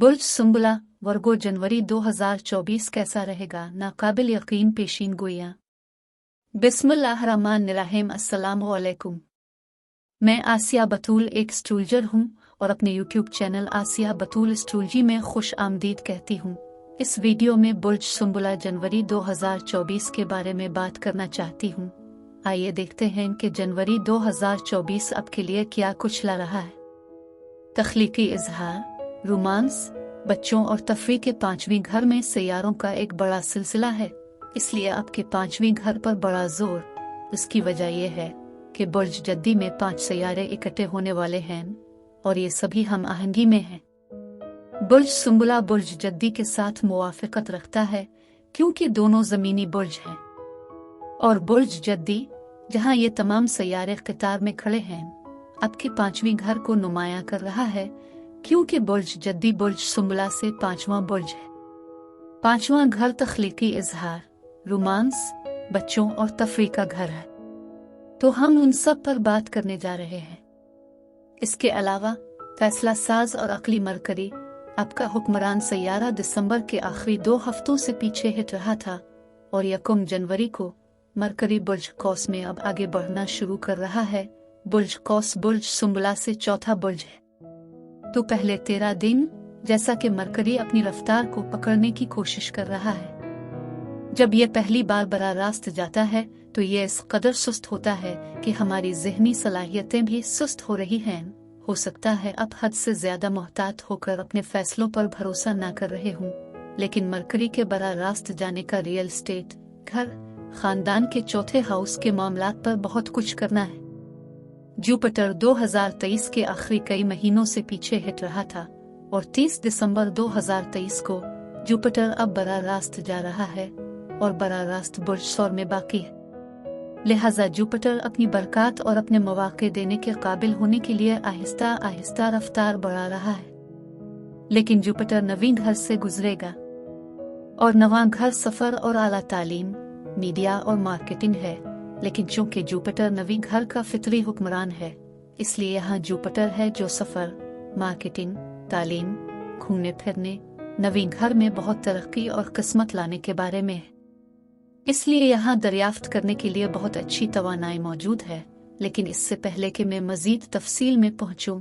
बुर्ज सुंबला वर्गो जनवरी 2024 कैसा रहेगा? नाकाबिल यकीन पेशीन गोइयां। बिस्मिल्लाहिर्रहमानिर्रहीम। अस्सलामु अलैकुम। मैं आसिया बतूल एक एस्ट्रोलॉजर हूँ और अपने यूट्यूब चैनल आसिया बतूल एस्ट्रोलॉजी में खुश आमदीद कहती हूँ। इस वीडियो में बुर्ज सुंबला जनवरी 2024 के बारे में बात करना चाहती हूँ। आइए देखते हैं कि जनवरी 2024 आपके लिए क्या कुछ ला रहा है। तख्लीकी इजहार, रोमांस, बच्चों और तफरी के पांचवीं घर में सैयारों का एक बड़ा सिलसिला है, इसलिए आपके पांचवीं घर पर बड़ा जोर। इसकी वजह यह है कि बुर्ज जद्दी में 5 सैयारे इकट्ठे होने वाले हैं और ये सभी हम आहंगी में हैं। बुर्ज सुंबला बुर्ज जद्दी के साथ मुवाफिकत रखता है क्योंकि दोनों जमीनी बुर्ज हैं और बुर्ज जद्दी जहां ये तमाम सैयारे कतार में खड़े हैं आपके पांचवीं घर को नुमाया कर रहा है, क्योंकि बुर्ज जद्दी बुर्ज सुंबला से 5वां बुर्ज है। 5वां घर तख्लीकी इजहार, रोमांस, बच्चों और तफरी का घर है, तो हम उन सब पर बात करने जा रहे हैं। इसके अलावा फैसला साज और अक्ली मरकरी आपका हुक्मरान सैयारा दिसंबर के आखिरी 2 हफ्तों से पीछे हट रहा था और 1 जनवरी को मरकरी बुर्ज कौस में अब आगे बढ़ना शुरू कर रहा है। बुर्ज कौस बुर्ज सुंबला से 4था बुर्ज है, तो पहले 13 दिन जैसा कि मरकरी अपनी रफ्तार को पकड़ने की कोशिश कर रहा है। जब ये पहली बार बराह रास्त जाता है तो ये इस कदर सुस्त होता है कि हमारी ज़हनी सलाहियतें भी सुस्त हो रही हैं। हो सकता है अब हद से ज्यादा मोहतात होकर अपने फैसलों पर भरोसा ना कर रहे हूँ, लेकिन मरकरी के बराह रास्त जाने का रियल स्टेट, घर, खानदान के 4थे हाउस के मामलात पर बहुत कुछ करना है। जुपिटर 2023 के आखिरी कई महीनों से पीछे हट रहा था और 30 दिसंबर 2023 को जुपिटर अब बराह रास्त जा रहा है और बराह रास्त बुर्ज सौर में बाकी है। लिहाजा जुपिटर अपनी बरकत और अपने मौके देने के काबिल होने के लिए आहिस्ता आहिस्ता रफ्तार बढ़ा रहा है। लेकिन जुपिटर नवीं घर से गुजरेगा और नवां घर सफर और आला तालीम, मीडिया और मार्केटिंग है। लेकिन चूंकि जुपिटर नवीं घर का फितरी हुक्मरान है, इसलिए यहाँ जुपिटर है जो सफर, मार्केटिंग, तालीम, घूमने फिरने, नवीं घर में बहुत तरक्की और किस्मत लाने के बारे में है। इसलिए यहाँ दरियाफ्त करने के लिए बहुत अच्छी तवानाई मौजूद है। लेकिन इससे पहले कि मैं मजीद तफसील में पहुँचूँ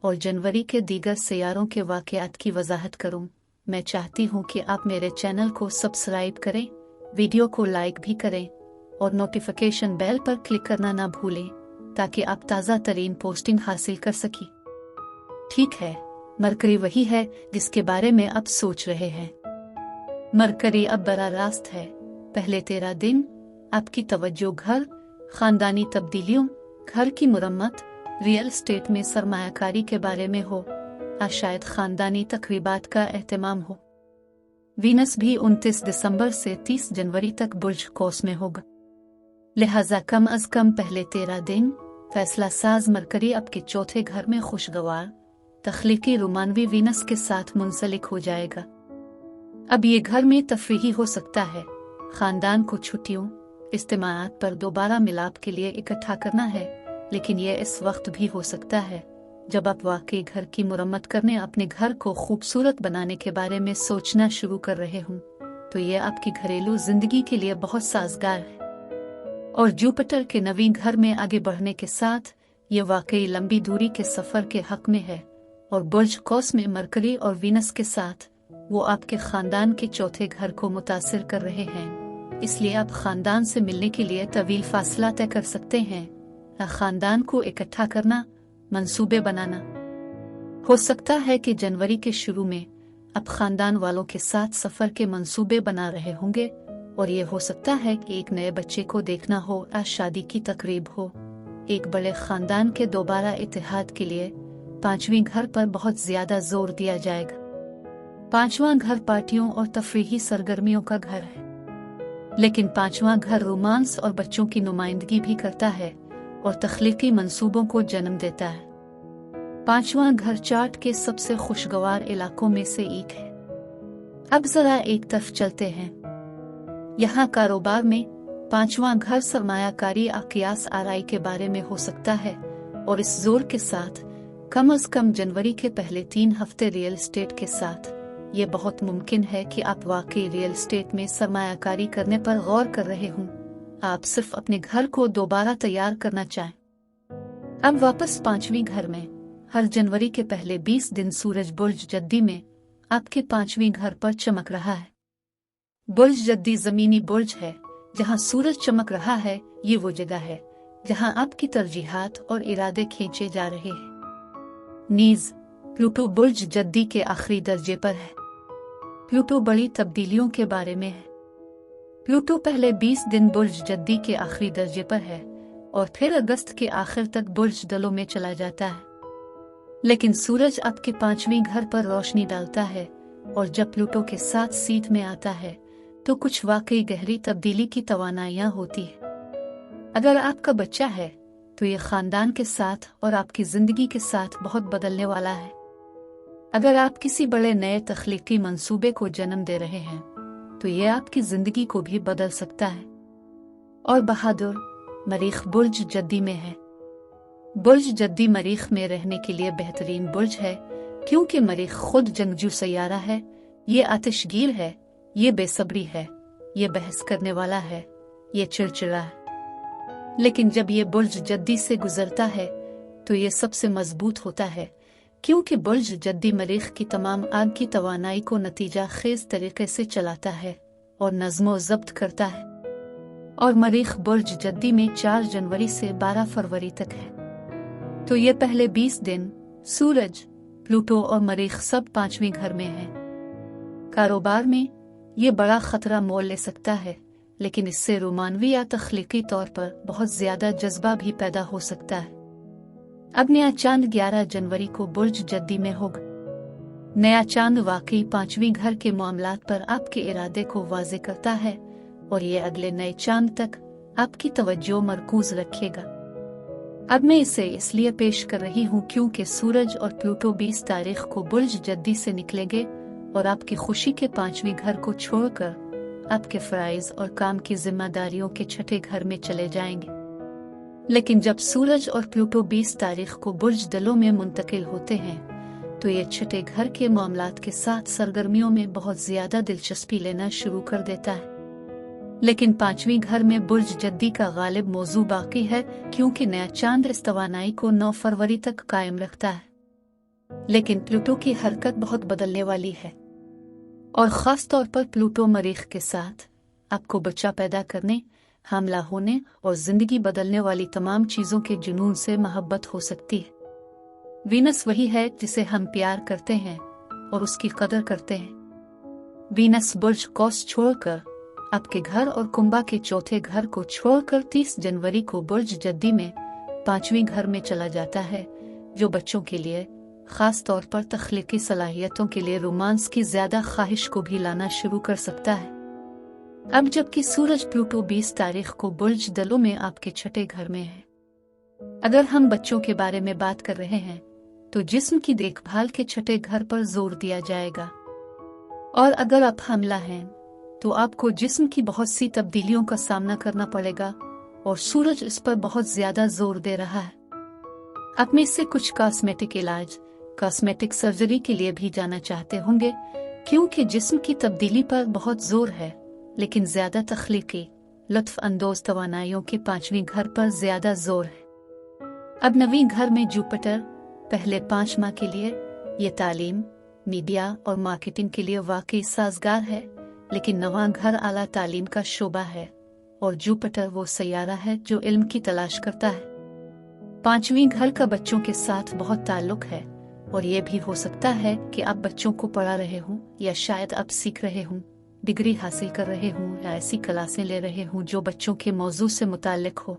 और जनवरी के दीगर सैयारों के वाक़यात की वजाहत करूँ, मैं चाहती हूँ कि आप मेरे चैनल को सब्सक्राइब करें, वीडियो को लाइक भी करें और नोटिफिकेशन बेल पर क्लिक करना ना भूलें ताकि आप ताज़ा तरीन पोस्टिंग हासिल कर सकें। ठीक है, मरकरी वही है जिसके बारे में आप सोच रहे हैं। मरकरी अब बराह रास्त है। पहले 13 दिन आपकी तवज्जो घर, खानदानी तब्दीलियों, घर की मुरम्मत, रियल स्टेट में सरमायाकारी के बारे में हो या शायद खानदानी तकरीबात का एहतमाम हो। वीनस भी 29 दिसंबर से 30 जनवरी तक बुर्ज कौस में होगा। लिहाजा कम अज कम पहले 13 दिन फैसला साज मरकरी आपके 4थे घर में खुशगवार, तख्लीकी रोमानवी वीनस के साथ मुंसलिक हो जाएगा। अब ये घर में तफरीही हो सकता है, खानदान को छुट्टियों, इज्तिमाआत पर दोबारा मिलाप के लिए इकट्ठा करना है, लेकिन यह इस वक्त भी हो सकता है जब आप वाकई घर की मुरम्मत करने, अपने घर को खूबसूरत बनाने के बारे में सोचना शुरू कर रहे हों, तो यह आपकी घरेलू जिंदगी के लिए बहुत साजगार है। और जुपिटर के नवीं घर में आगे बढ़ने के साथ ये वाकई लंबी दूरी के सफर के हक में है और बुर्ज कौस में मरकरी और वीनस के साथ वो आपके खानदान के 4थे घर को मुतासिर कर रहे हैं। इसलिए आप खानदान से मिलने के लिए तवील फासला तय कर सकते हैं या खानदान को इकट्ठा करना, मंसूबे बनाना। हो सकता है कि जनवरी के शुरू में आप खानदान वालों के साथ सफर के मंसूबे बना रहे होंगे और ये हो सकता है कि एक नए बच्चे को देखना हो या शादी की तकरीब हो। एक बड़े खानदान के दोबारा इत्तेहाद के लिए 5वीं घर पर बहुत ज्यादा जोर दिया जाएगा। 5वां घर पार्टियों और तफरीही सरगर्मियों का घर है, लेकिन 5वां घर रोमांस और बच्चों की नुमाइंदगी भी करता है और तख्लीकी मंसूबों को जन्म देता है। 5वां घर चार्ट के सबसे खुशगवार इलाकों में से एक है। अब जरा एक तरफ चलते हैं। यहाँ कारोबार में 5वां घर सरमायाकारी, अकियास, आराई के बारे में हो सकता है और इस जोर के साथ कम से कम जनवरी के पहले 3 हफ्ते रियल एस्टेट के साथ। ये बहुत मुमकिन है कि आप वाकई रियल एस्टेट में सरमायाकारी करने पर गौर कर रहे हों। आप सिर्फ अपने घर को दोबारा तैयार करना चाहें। अब वापस 5वीं घर में। हर जनवरी के पहले 20 दिन सूरज बुर्ज जद्दी में आपके 5वीं घर पर चमक रहा है। बुर्ज जद्दी जमीनी बुर्ज है। जहां सूरज चमक रहा है, ये वो जगह है जहां आपकी तरजीहात और इरादे खींचे जा रहे हैं। नीज प्लूटो बुर्ज जद्दी के आखिरी दर्जे पर है। प्लूटो बड़ी तब्दीलियों के बारे में है। प्लूटो पहले 20 दिन बुर्ज जद्दी के आखिरी दर्जे पर है और फिर अगस्त के आखिर तक बुर्ज दलों में चला जाता है। लेकिन सूरज आपके 5वीं घर पर रोशनी डालता है और जब प्लूटो के साथ सीट में आता है तो कुछ वाकई गहरी तब्दीली की तवानाइयां होती है। अगर आपका बच्चा है तो ये खानदान के साथ और आपकी जिंदगी के साथ बहुत बदलने वाला है। अगर आप किसी बड़े नए तख्लीकी मंसूबे को जन्म दे रहे हैं तो ये आपकी जिंदगी को भी बदल सकता है। और बहादुर मरीख बुर्ज जद्दी में है। बुर्ज जद्दी मरीख में रहने के लिए बेहतरीन बुर्ज है क्योंकि मरीख खुद जंगजू सैयारा है। ये आतिशगीर है, ये बेसब्री है, ये बहस करने वाला है, ये चिड़चिड़ा है। लेकिन जब ये बुर्ज जद्दी से गुजरता है तो ये सबसे मजबूत होता है क्योंकि बुर्ज जद्दी मरीख की तमाम आग की तवानाई को नतीजा खेज तरीके से चलाता है और नज़्मो ज़ब्त करता है। और मरीख बुर्ज जद्दी में 4 जनवरी से 12 फरवरी तक है। तो ये पहले 20 दिन सूरज, प्लूटो और मरीख सब 5वीं घर में है। कारोबार में ये बड़ा खतरा मोल ले सकता है, लेकिन इससे रोमानवी या तख्लीकी तौर पर बहुत ज्यादा जज्बा भी पैदा हो सकता है। अब नया चांद 11 जनवरी को बुर्ज जद्दी में होगा। नया चांद वाकई 5वीं घर के मामलात पर आपके इरादे को वाज़े करता है और ये अगले नए चांद तक आपकी तवज्जो मरकूज रखेगा। अब मैं इसे इसलिए पेश कर रही हूँ क्योंकि सूरज और प्लूटो 20 तारीख को बुर्ज जद्दी से निकलेंगे और आपकी खुशी के 5वीं घर को छोड़कर आपके फराइज और काम की जिम्मेदारियों के 6ठे घर में चले जाएंगे। लेकिन जब सूरज और प्लूटो 20 तारीख को बुर्ज दलों में मुंतकिल होते हैं तो ये 6ठे घर के मामलात के साथ सरगर्मियों में बहुत ज्यादा दिलचस्पी लेना शुरू कर देता है। लेकिन 5वीं घर में बुर्ज जद्दी का गालिब मौजू बाकी है क्योंकि नया चांद इस तवानाई को 9 फरवरी तक कायम रखता है। लेकिन प्लूटो की हरकत बहुत बदलने वाली है और ख़ास तौर पर प्लूटो मरीख के साथ आपको बच्चा पैदा करने, हमला होने और जिंदगी बदलने वाली तमाम चीजों के जुनून से मोहब्बत हो सकती है। वीनस वही है जिसे हम प्यार करते हैं और उसकी कदर करते हैं। वीनस बुर्ज कौस छोड़कर आपके घर और कुंभा के 4थे घर को छोड़कर 30 जनवरी को बुर्ज जद्दी में 5वीं घर में चला जाता है, जो बच्चों के लिए, खास तौर पर तख्लीकी सलाहियतों के लिए रोमांस की ज्यादा ख्वाहिश को भी लाना शुरू कर सकता है। अब जबकि सूरज प्लूटो 20 तारीख को बुर्ज दलों में आपके 6ठे घर में है। अगर हम बच्चों के बारे में बात कर रहे हैं तो जिस्म की देखभाल के 6ठे घर पर जोर दिया जाएगा। और अगर आप हमला हैं तो आपको जिस्म की बहुत सी तब्दीलियों का सामना करना पड़ेगा और सूरज इस पर बहुत ज्यादा जोर दे रहा है। आप में से कुछ कॉस्मेटिक इलाज, कॉस्मेटिक सर्जरी के लिए भी जाना चाहते होंगे क्योंकि जिस्म की तब्दीली पर बहुत जोर है, लेकिन ज्यादा तख्लीकी, लुत्फ अंदोज तवानाइयों के 5वीं घर पर ज्यादा जोर है। अब 9वीं घर में जुपिटर पहले 5 माह के लिए ये तालीम, मीडिया और मार्केटिंग के लिए वाकई साजगार है, लेकिन 9वां घर आला तालीम का शोबा है और जुपिटर वो सैयारा है जो इल्म की तलाश करता है। 5वीं घर का बच्चों के साथ बहुत ताल्लुक है और ये भी हो सकता है कि आप बच्चों को पढ़ा रहे हों या शायद आप सीख रहे हों, डिग्री हासिल कर रहे हों या ऐसी क्लासें ले रहे हों जो बच्चों के मौजू से मुताल्लिक हो।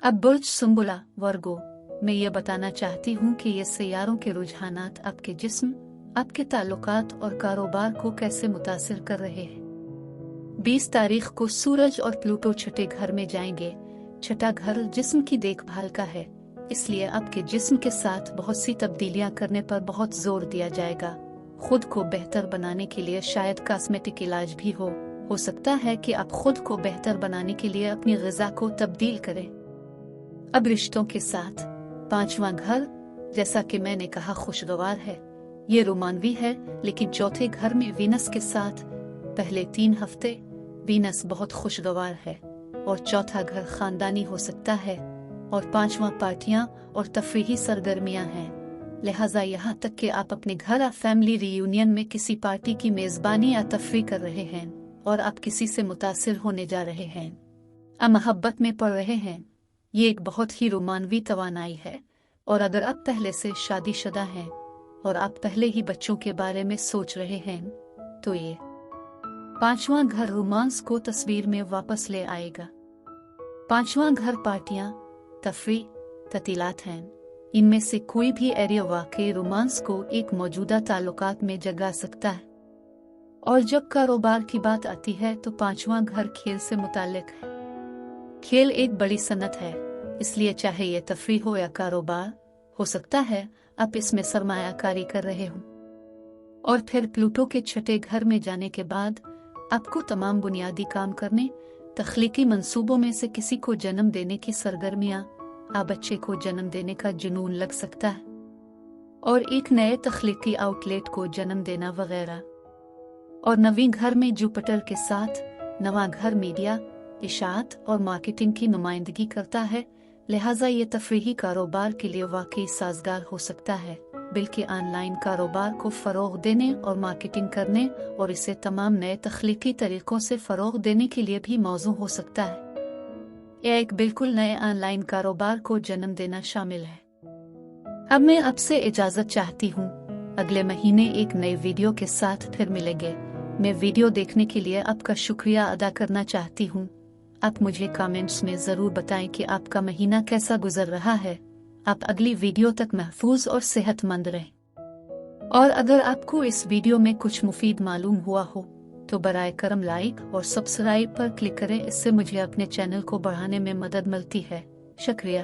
अब बुर्ज सुंबुला वर्गो मैं ये बताना चाहती हूँ कि ये सैयारों के रुझानात आपके जिस्म, आपके ताल्लुकात और कारोबार को कैसे मुतासिर कर रहे हैं। 20 तारीख को सूरज और प्लूटो 6ठे घर में जाएंगे। 6ठा घर जिस्म की देखभाल का है, इसलिए आपके जिस्म के साथ बहुत सी तब्दीलियां करने पर बहुत जोर दिया जाएगा। खुद को बेहतर बनाने के लिए शायद कॉस्मेटिक इलाज भी हो सकता है कि आप खुद को बेहतर बनाने के लिए अपनी ग़िज़ा को तब्दील करें। अब रिश्तों के साथ 5वां घर जैसा कि मैंने कहा खुशगवार है, ये रोमानवी है, लेकिन चौथे घर में वीनस के साथ पहले 3 हफ्ते वीनस बहुत खुशगवार है और चौथा घर खानदानी हो सकता है और 5वां पार्टियां और तफरीही सरगर्मियां हैं। लिहाजा यहाँ तक कि आप अपने घर या फैमिली रियूनियन में किसी पार्टी की मेजबानी या तफरी कर रहे हैं और आप किसी से मुतासिर होने जा रहे हैं या मोहब्बत में पड़ रहे हैं। ये एक बहुत ही रोमानवी तवानाई है। और अगर आप पहले से शादीशुदा हैं और आप पहले ही बच्चों के बारे में सोच रहे हैं तो ये 5वां घर रोमांस को तस्वीर में वापस ले आएगा। 5वां घर पार्टियां, तफरी, ततीलात हैं। इनमें से कोई भी एरिया वाकई रोमांस को एक मौजूदा ताल्लुकात में जगा सकता है। और जब कारोबार की बात आती है तो 5वां घर खेल से मुताल्लिक है। खेल एक बड़ी सनत है, इसलिए चाहे ये तफरी हो या कारोबार, हो सकता है आप इसमें सरमायाकारी कर रहे हो। और फिर प्लूटो के छठे घर में जाने के बाद आपको तमाम बुनियादी काम करने, तख्लीकी मंसूबों में से किसी को जन्म देने की सरगर्मियां, बच्चे को जन्म देने का जुनून लग सकता है और एक नए तख्लीकी आउटलेट को जन्म देना वगैरह। और नवीं घर में जुपिटर के साथ नवा घर मीडिया, इशाअत और मार्केटिंग की नुमाइंदगी करता है। लिहाजा ये तफरीही कारोबार के लिए वाकई साजगार हो सकता है, बल्कि ऑनलाइन कारोबार को फ़रोग़ देने और मार्केटिंग करने और इसे तमाम नए तख्लीकी तरीक़ों से फ़रोग़ देने के लिए भी मौजू हो सकता है। यह एक बिल्कुल नए ऑनलाइन कारोबार को जन्म देना शामिल है। अब मैं आपसे इजाज़त चाहती हूँ। अगले महीने एक नए वीडियो के साथ फिर मिलेंगे। मैं वीडियो देखने के लिए आपका शुक्रिया अदा करना चाहती हूँ। आप मुझे कमेंट्स में ज़रूर बताएं कि आपका महीना कैसा गुजर रहा है। आप अगली वीडियो तक महफूज और सेहतमंद रहें। और अगर आपको इस वीडियो में कुछ मुफीद मालूम हुआ हो तो बराए करम लाइक और सब्सक्राइब पर क्लिक करें। इससे मुझे अपने चैनल को बढ़ाने में मदद मिलती है। शुक्रिया।